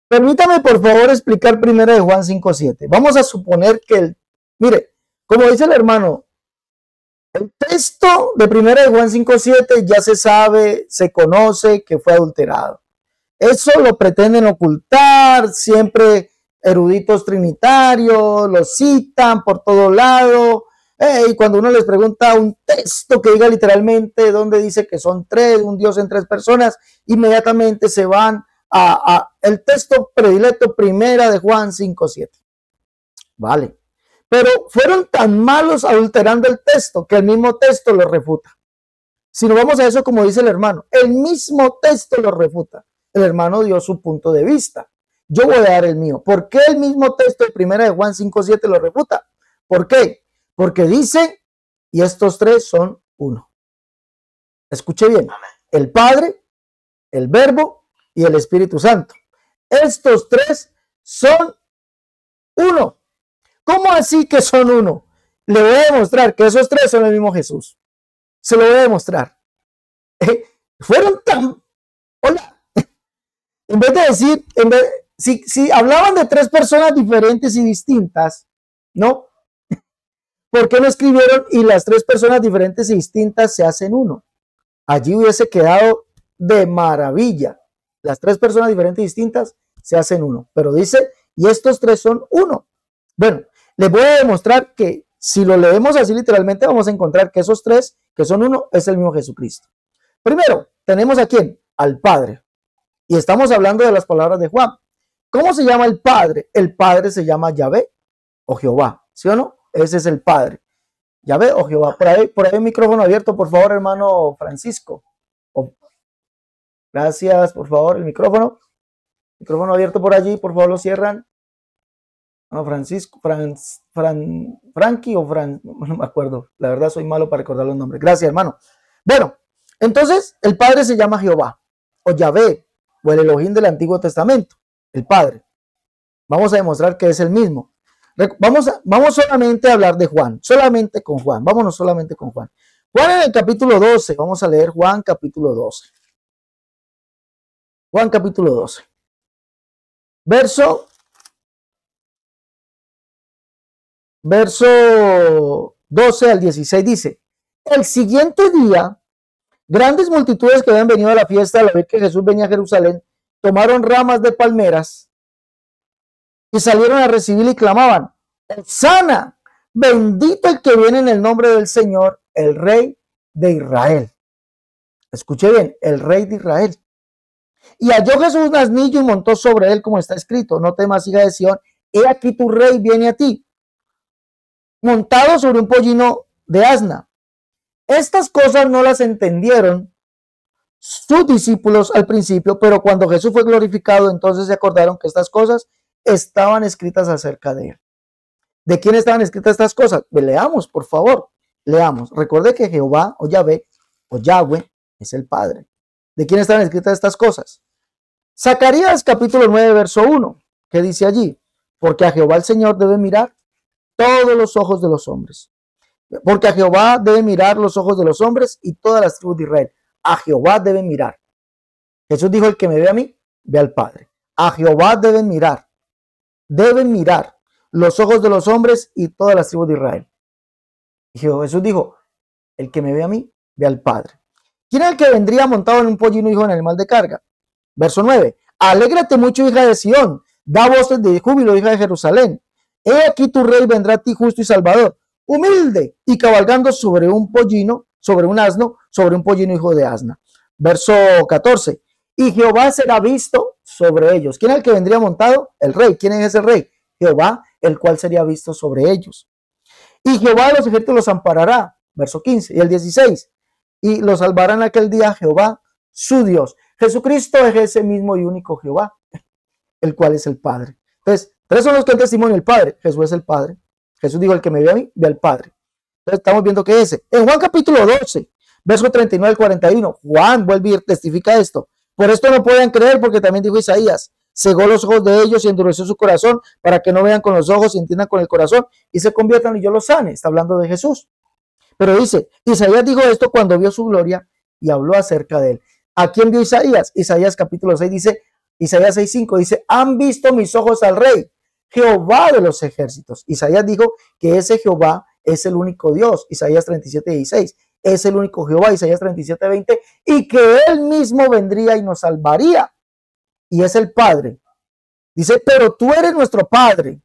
Permítame, por favor, explicar primero de Juan 5:7. Vamos a suponer que, mire, como dice el hermano, el texto de primera de Juan 5:7 ya se sabe, se conoce que fue adulterado. Eso lo pretenden ocultar, siempre eruditos trinitarios, lo citan por todo lado. Y cuando uno les pregunta un texto que diga literalmente donde dice que son tres, un Dios en tres personas, inmediatamente se van a el texto predilecto primera de Juan 5:7. Vale. Pero fueron tan malos adulterando el texto que el mismo texto lo refuta. Si nos vamos a eso, como dice el hermano, el mismo texto lo refuta. El hermano dio su punto de vista. Yo voy a dar el mío. ¿Por qué el mismo texto de primera de Juan 5:7 lo refuta? ¿Por qué? Porque dice, y estos tres son uno. Escuche bien, el Padre, el Verbo y el Espíritu Santo. Estos tres son uno. ¿Cómo así que son uno? Le voy a demostrar que esos tres son el mismo Jesús. Se lo voy a demostrar. Fueron tan... Hola. En vez de decir, si hablaban de tres personas diferentes y distintas, ¿no? ¿Por qué no escribieron y las tres personas diferentes y distintas se hacen uno? Allí hubiese quedado de maravilla. Las tres personas diferentes y distintas se hacen uno. Pero dice, y estos tres son uno. Bueno, les voy a demostrar que si lo leemos así literalmente, vamos a encontrar que esos tres, que son uno, es el mismo Jesucristo. Primero, tenemos a quién? Al Padre. Y estamos hablando de las palabras de Juan. ¿Cómo se llama el Padre? El Padre se llama Yahvé o Jehová, ¿sí o no? Ese es el Padre. Yahvé o Jehová. Por ahí el micrófono abierto, por favor, hermano Francisco. Gracias, por favor, el micrófono. Micrófono abierto por allí, por favor, lo cierran. No, Francisco, Frankie o Fran, no me acuerdo. La verdad soy malo para recordar los nombres. Gracias, hermano. Bueno, entonces el Padre se llama Jehová o Yahvé o el Elohim del Antiguo Testamento, el Padre. Vamos a demostrar que es el mismo. Vamos solamente a hablar de Juan, solamente con Juan. Vámonos solamente con Juan. Juan en el capítulo 12, vamos a leer Juan capítulo 12. Juan capítulo 12. Verso 12 al 16 dice, el siguiente día, grandes multitudes que habían venido a la fiesta al ver que Jesús venía a Jerusalén, tomaron ramas de palmeras y salieron a recibirle y clamaban, ¡Hosana! Bendito el que viene en el nombre del Señor, el Rey de Israel. Escuche bien, el Rey de Israel. Y halló Jesús un asnillo y montó sobre él, como está escrito, no temas, hija de Sión, he aquí tu rey viene a ti, montado sobre un pollino de asna. Estas cosas no las entendieron sus discípulos al principio, pero cuando Jesús fue glorificado, entonces se acordaron que estas cosas estaban escritas acerca de él. ¿De quién estaban escritas estas cosas? Pues leamos, por favor, leamos. Recuerde que Jehová o Yahvé o Yahweh es el Padre. ¿De quién estaban escritas estas cosas? Zacarías capítulo 9, verso 1, ¿qué dice allí? Porque a Jehová el Señor debe mirar todos los ojos de los hombres. Porque a Jehová deben mirar los ojos de los hombres y todas las tribus de Israel. A Jehová deben mirar. Jesús dijo, el que me ve a mí, ve al Padre. A Jehová deben mirar los ojos de los hombres y todas las tribus de Israel. Y Jesús dijo, el que me ve a mí, ve al Padre. ¿Quién es el que vendría montado en un pollino hijo en animal de carga? Verso 9. Alégrate mucho, hija de Sión. Da voces de júbilo, hija de Jerusalén. He aquí tu rey vendrá a ti justo y salvador, humilde y cabalgando sobre un pollino, sobre un asno, sobre un pollino hijo de asna. Verso 14. Y Jehová será visto sobre ellos. ¿Quién es el que vendría montado? El rey. ¿Quién es ese rey? Jehová, el cual sería visto sobre ellos. Y Jehová de los ejércitos los amparará. Verso 15. Y el 16. Y los salvará en aquel día Jehová, su Dios. Jesucristo es ese mismo y único Jehová, el cual es el Padre. Entonces, tres son los que dan testimonio del Padre. Jesús es el Padre. Jesús dijo, el que me ve a mí, ve al Padre. Entonces estamos viendo que ese. En Juan capítulo 12, verso 39 al 41, Juan vuelve y testifica esto. Por esto no pueden creer, porque también dijo Isaías, cegó los ojos de ellos y endureció su corazón para que no vean con los ojos y entiendan con el corazón y se conviertan y yo los sane. Está hablando de Jesús. Pero dice, Isaías dijo esto cuando vio su gloria y habló acerca de él. ¿A quién vio Isaías? Isaías capítulo 6 dice, Isaías 6:5 dice, han visto mis ojos al Rey, Jehová de los ejércitos. Isaías dijo que ese Jehová es el único Dios. Isaías 37:16 es el único Jehová. Isaías 37:20 y que él mismo vendría y nos salvaría. Y es el Padre. Dice, pero tú eres nuestro Padre.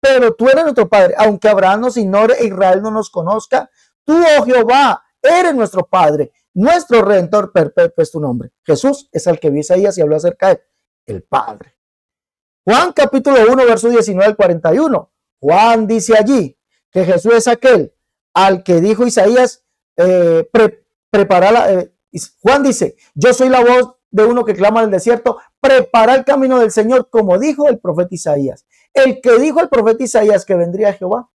Pero tú eres nuestro Padre. Aunque Abraham nos ignore e Israel no nos conozca, tú, oh Jehová, eres nuestro Padre. Nuestro Redentor perpetuo es tu nombre. Jesús es el que vio Isaías y habló acerca de él, el Padre. Juan capítulo 1, verso 19 al 41. Juan dice allí que Jesús es aquel al que dijo Isaías, Juan dice, yo soy la voz de uno que clama en el desierto, prepara el camino del Señor, como dijo el profeta Isaías. El que dijo el profeta Isaías que vendría Jehová,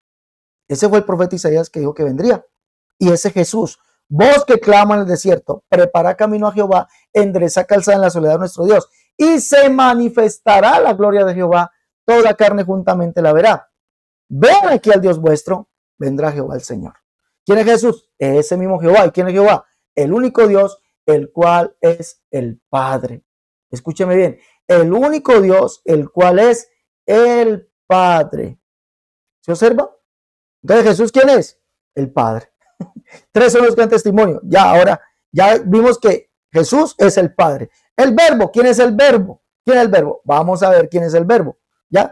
ese fue el profeta Isaías que dijo que vendría. Y ese Jesús, voz que clama en el desierto, prepara camino a Jehová, endereza calzada en la soledad de nuestro Dios. Y se manifestará la gloria de Jehová, toda carne juntamente la verá. Ven aquí al Dios vuestro, vendrá Jehová el Señor. ¿Quién es Jesús? Ese mismo Jehová. ¿Y quién es Jehová? El único Dios, el cual es el Padre. Escúcheme bien, el único Dios, el cual es el Padre. ¿Se observa? Entonces, ¿Jesús quién es? El Padre. Tres son los que dan testimonio. Ahora vimos que Jesús es el Padre. El verbo, ¿quién es el verbo? ¿Quién es el verbo? Vamos a ver quién es el verbo.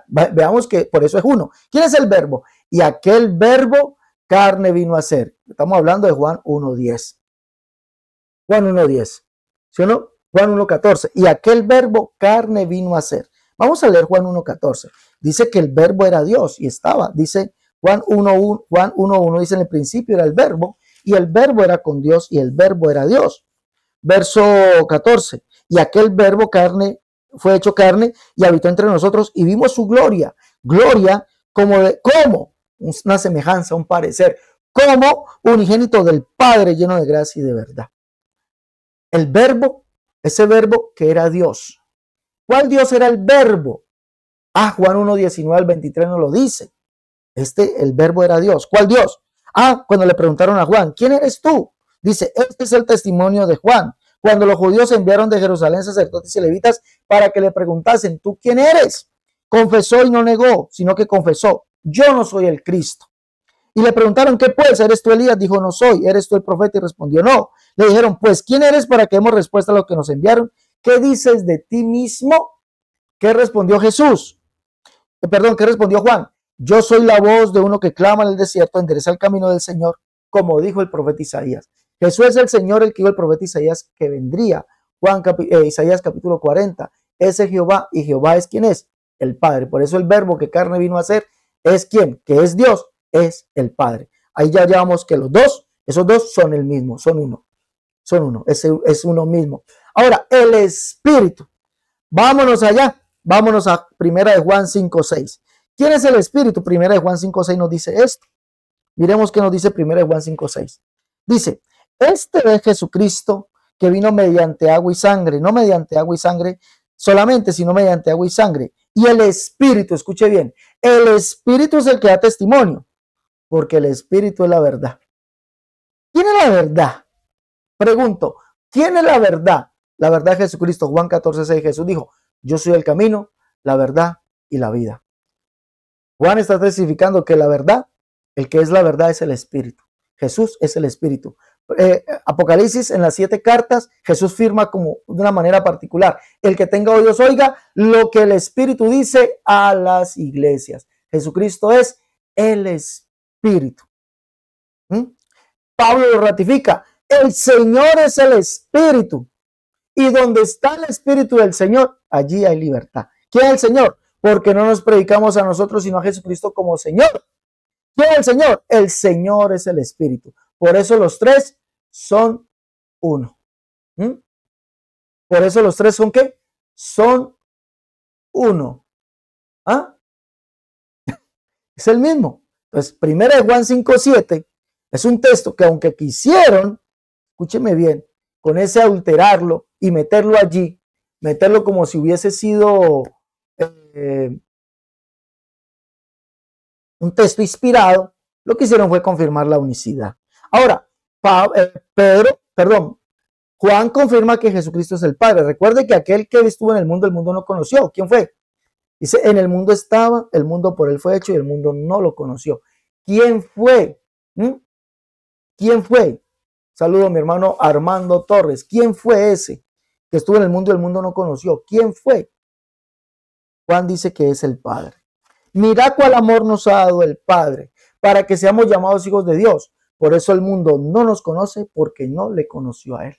Veamos que por eso es uno. ¿Quién es el verbo? Y aquel verbo carne vino a ser. Estamos hablando de Juan 1:10. Juan 1:10. ¿Sí o no? Juan 1:14. Y aquel verbo carne vino a ser. Vamos a leer Juan 1:14. Dice que el verbo era Dios y estaba. Dice Juan 1:1 dice en el principio era el verbo y el verbo era con Dios y el verbo era Dios. Verso 14. Y aquel verbo fue hecho carne y habitó entre nosotros y vimos su gloria. Gloria como una semejanza, un parecer, como unigénito del Padre lleno de gracia y de verdad. El verbo, ese verbo que era Dios. ¿Cuál Dios era el verbo? Juan 1:19 al 23 nos lo dice. El verbo era Dios. ¿Cuál Dios? Cuando le preguntaron a Juan, ¿quién eres tú? Dice, este es el testimonio de Juan. Cuando los judíos enviaron de Jerusalén sacerdotes y levitas para que le preguntasen, ¿tú quién eres? Confesó y no negó, sino que confesó, yo no soy el Cristo. Y le preguntaron, ¿qué pues? ¿Eres tú Elías? Dijo, no soy. ¿Eres tú el profeta? Y respondió, no. Le dijeron, pues, ¿quién eres para que demos respuesta a lo que nos enviaron? ¿Qué dices de ti mismo? ¿Qué respondió Jesús? ¿Qué respondió Juan? Yo soy la voz de uno que clama en el desierto, endereza el camino del Señor, como dijo el profeta Isaías. Jesús es el Señor, el que dijo el profeta Isaías que vendría. Isaías capítulo 40. Ese Jehová, y Jehová es quien es el Padre. Por eso el verbo que carne vino a ser es quien, que es Dios, es el Padre. Ahí ya llevamos que esos dos son el mismo, son uno, es uno mismo. Ahora, el Espíritu. Vámonos allá, vámonos a 1 de Juan 5:6. ¿Quién es el Espíritu? 1 de Juan 5:6 nos dice esto. Miremos qué nos dice 1 de Juan 5:6. Dice, este es Jesucristo que vino mediante agua y sangre, no mediante agua y sangre solamente, sino mediante agua y sangre. Y el Espíritu, escuche bien, el Espíritu es el que da testimonio, porque el Espíritu es la verdad. ¿Quién es la verdad? Pregunto, ¿quién es la verdad? La verdad es Jesucristo. Juan 14:6, Jesús dijo, yo soy el camino, la verdad y la vida. Juan está testificando que la verdad, el que es la verdad es el Espíritu. Jesús es el Espíritu. Apocalipsis, en las 7 cartas, Jesús firma como de una manera particular. El que tenga oídos oiga lo que el Espíritu dice a las iglesias. Jesucristo es el Espíritu. Pablo lo ratifica. El Señor es el Espíritu. Y donde está el Espíritu del Señor, allí hay libertad. ¿Quién es el Señor? Porque no nos predicamos a nosotros, sino a Jesucristo como Señor. ¿Quién es el Señor? El Señor es el Espíritu. Por eso los tres son uno. Por eso los tres son ¿qué? Son uno. Es el mismo. Entonces, 1 de Juan 5:7 es un texto que aunque quisieron, escúcheme bien, con ese alterarlo y meterlo allí, meterlo como si hubiese sido un texto inspirado, lo que hicieron fue confirmar la unicidad. Ahora, Juan confirma que Jesucristo es el Padre. Recuerde que aquel que estuvo en el mundo no conoció. ¿Quién fue? Dice, en el mundo estaba, el mundo por él fue hecho y el mundo no lo conoció. ¿Quién fue? ¿Quién fue? Saludo a mi hermano Armando Torres. ¿Quién fue ese que estuvo en el mundo no conoció? ¿Quién fue? Juan dice que es el Padre. Mira cuál amor nos ha dado el Padre para que seamos llamados hijos de Dios. Por eso el mundo no nos conoce porque no le conoció a él.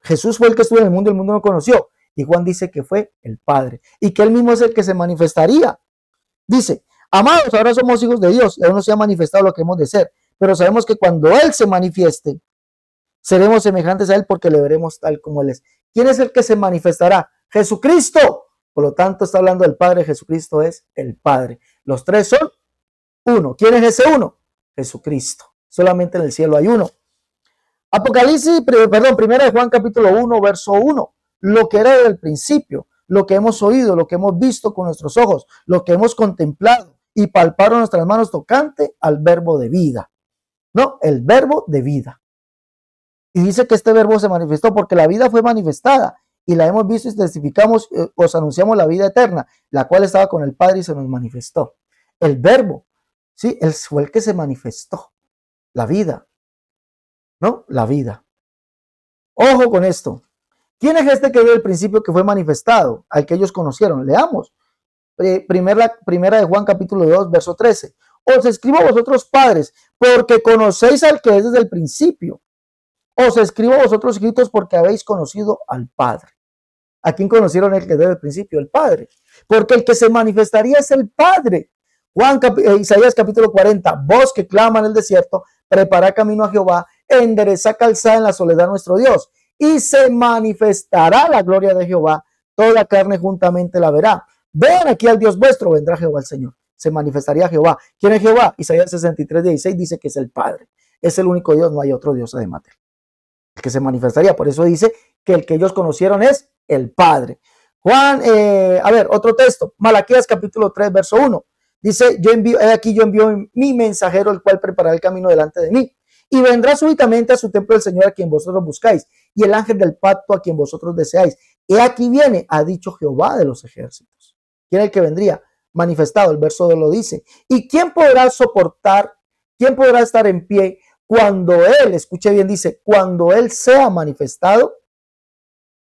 Jesús fue el que estuvo en el mundo no conoció. Y Juan dice que fue el Padre y que él mismo es el que se manifestaría. Dice, amados, ahora somos hijos de Dios y aún no se ha manifestado lo que hemos de ser. Pero sabemos que cuando Él se manifieste, seremos semejantes a Él porque le veremos tal como Él es. ¿Quién es el que se manifestará? Jesucristo. Por lo tanto, está hablando del Padre. Jesucristo es el Padre. Los tres son uno. ¿Quién es ese uno? Jesucristo. Solamente en el cielo hay uno. Primera de Juan capítulo 1, verso 1. Lo que era desde el principio, lo que hemos oído, lo que hemos visto con nuestros ojos, lo que hemos contemplado y palparon nuestras manos tocante al verbo de vida. No, el verbo de vida. Y dice que este verbo se manifestó porque la vida fue manifestada y la hemos visto y testificamos, os anunciamos la vida eterna, la cual estaba con el Padre y se nos manifestó. El verbo, sí, él fue el que se manifestó. La vida, ¿no? La vida. Ojo con esto. ¿Quién es este que dio el principio que fue manifestado, al que ellos conocieron? Leamos. Primera de Juan capítulo 2, verso 13. Os escribo a vosotros padres, porque conocéis al que es desde el principio. Os escribo a vosotros hijitos, porque habéis conocido al Padre. ¿A quién conocieron el que desde el principio? El Padre. Porque el que se manifestaría es el Padre. Isaías capítulo 40. Vos que clama en el desierto, prepara camino a Jehová, endereza calzada en la soledad nuestro Dios. Y se manifestará la gloria de Jehová, toda carne juntamente la verá. Vean aquí al Dios vuestro, vendrá Jehová el Señor. Se manifestaría Jehová. ¿Quién es Jehová? Isaías 63, 16 dice que es el Padre. Es el único Dios, no hay otro Dios además de él. El que se manifestaría, por eso dice que el que ellos conocieron es el Padre. Juan, otro texto, Malaquías capítulo 3, verso 1. Dice, yo envío mi mensajero, el cual preparará el camino delante de mí. Y vendrá súbitamente a su templo el Señor a quien vosotros buscáis, y el ángel del pacto a quien vosotros deseáis. He aquí viene, ha dicho Jehová de los ejércitos. ¿Quién es el que vendría? Manifestado, el verso 2 lo dice. ¿Y quién podrá soportar? ¿Quién podrá estar en pie cuando Él, escuche bien, dice, cuando Él sea manifestado?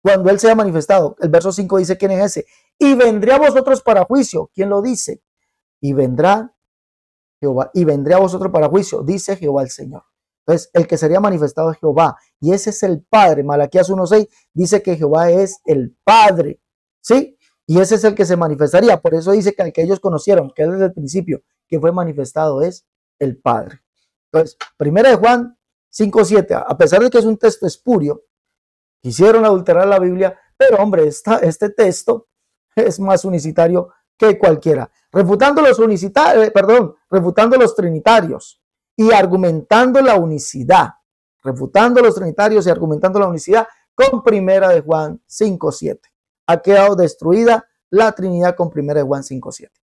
Cuando Él sea manifestado. El verso 5 dice, ¿quién es ese? Y vendré a vosotros para juicio. ¿Quién lo dice? Y vendrá Jehová, y vendré a vosotros para juicio, dice Jehová el Señor. Entonces, el que sería manifestado es Jehová, y ese es el Padre. Malaquías 1:6 dice que Jehová es el Padre, ¿sí? Y ese es el que se manifestaría. Por eso dice que al que ellos conocieron, que desde el principio que fue manifestado es el Padre. Entonces, primera de Juan 5:7, a pesar de que es un texto espurio, quisieron adulterar la Biblia, pero hombre, este texto es más unicitario que cualquiera. Refutando los trinitarios y argumentando la unicidad. Refutando los trinitarios y argumentando la unicidad con primera de Juan 5:7. Ha quedado destruida la Trinidad con primera de Juan 5:7.